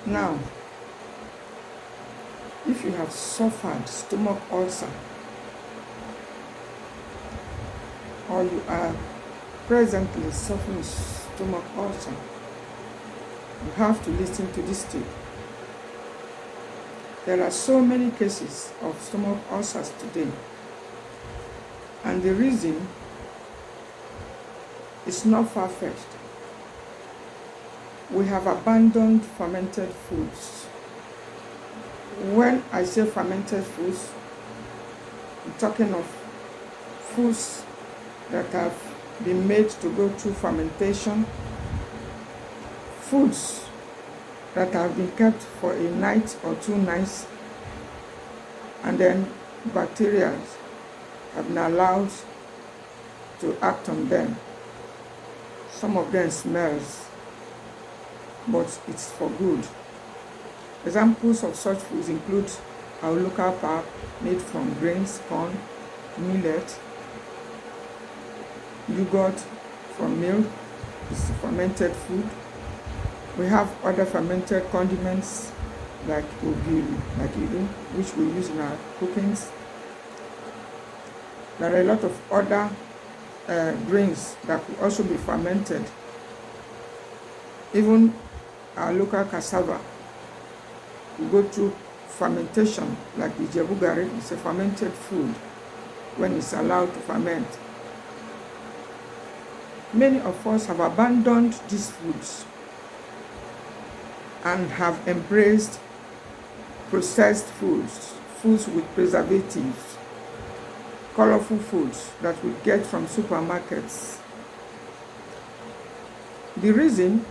Now, if you have suffered stomach ulcer, or you are presently suffering stomach ulcer, you have to listen to this tip. There are so many cases of stomach ulcers today, and the reason is not far-fetched. We have abandoned fermented foods. When I say fermented foods, I'm talking of foods that have been made to go through fermentation, foods that have been kept for a night or 2 nights, and then bacteria have been allowed to act on them. Some of them smells, but it's for good. Examples of such foods include our local pap made from grains, corn, millet, yogurt from milk is fermented food. We have other fermented condiments like ogiri, which we use in our cookings. There are a lot of other grains that could also be fermented. Even our local cassava will go through fermentation, like the Ijebu Garri is a fermented food when it's allowed to ferment. Many of us have abandoned these foods and have embraced processed foods, foods with preservatives, colorful foods that we get from supermarkets. The reason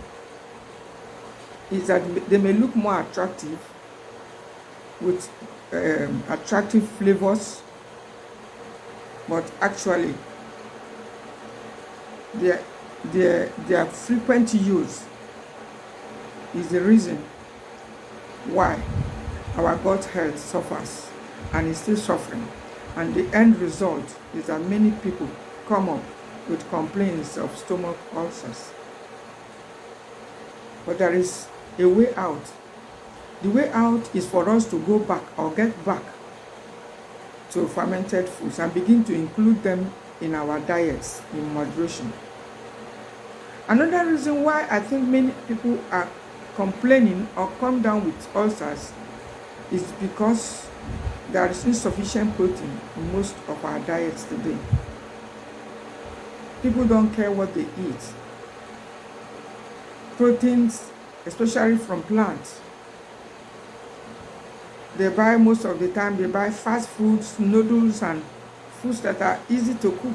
is that they may look more attractive with attractive flavors, but actually their frequent use is the reason why our gut health suffers and is still suffering. And the end result is that many people come up with complaints of stomach ulcers. But there is a way out. The way out is for us to go back or get back to fermented foods and begin to include them in our diets in moderation. Another reason why I think many people are complaining or come down with ulcers is because there is insufficient protein in most of our diets today. People don't care what they eat. Proteins, especially from plants, they buy most of the time, they buy fast foods, noodles, and foods that are easy to cook,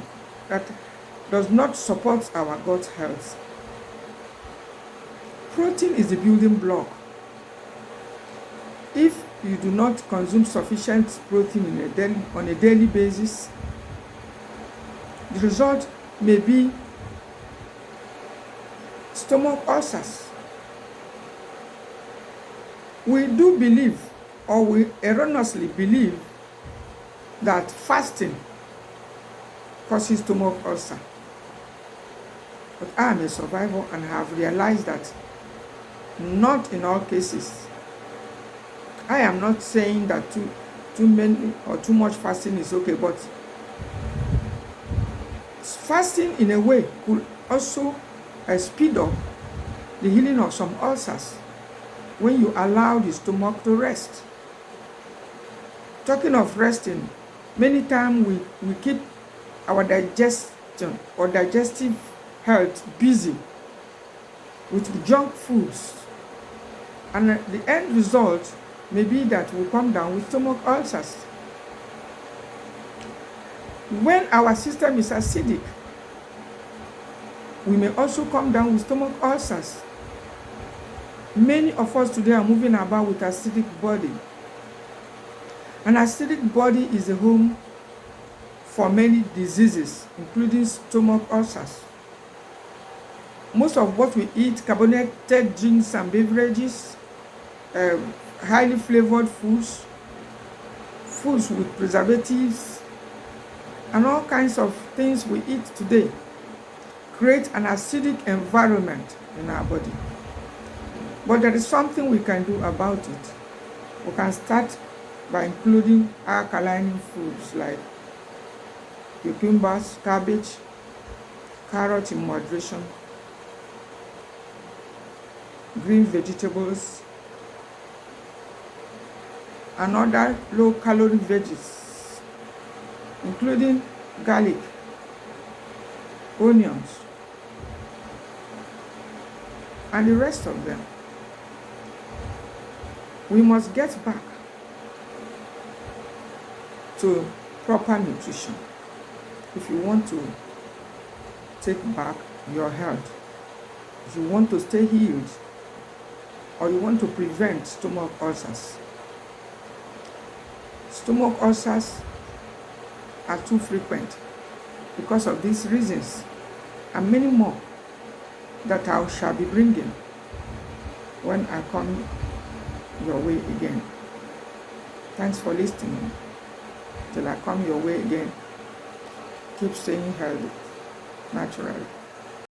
that does not support our gut health. Protein is the building block. If you do not consume sufficient protein on a daily basis, the result may be stomach ulcers. We do believe, or we erroneously believe, that fasting causes stomach ulcer. But I am a survivor and have realized that not in all cases. I am not saying that too many or too much fasting is okay, but fasting in a way could also speed up the healing of some ulcers when you allow the stomach to rest. Talking of resting, many times we keep our digestion or digestive health busy with junk foods, and the end result may be that we come down with stomach ulcers. When our system is acidic, we may also come down with stomach ulcers. Many of us today are moving about with acidic body. An acidic body is a home for many diseases, including stomach ulcers. Most of what we eat, carbonated drinks and beverages, highly flavored foods, foods with preservatives, and all kinds of things we eat today create an acidic environment in our body. But there is something we can do about it. We can start by including alkaline foods like cucumbers, cabbage, carrot in moderation, green vegetables, and other low-calorie veggies, including garlic, onions, and the rest of them. We must get back to proper nutrition if you want to take back your health, if you want to stay healed, or you want to prevent stomach ulcers. Stomach ulcers are too frequent because of these reasons and many more that I shall be bringing when I come your way again. Thanks for listening. Till I come your way again, keep staying healthy naturally.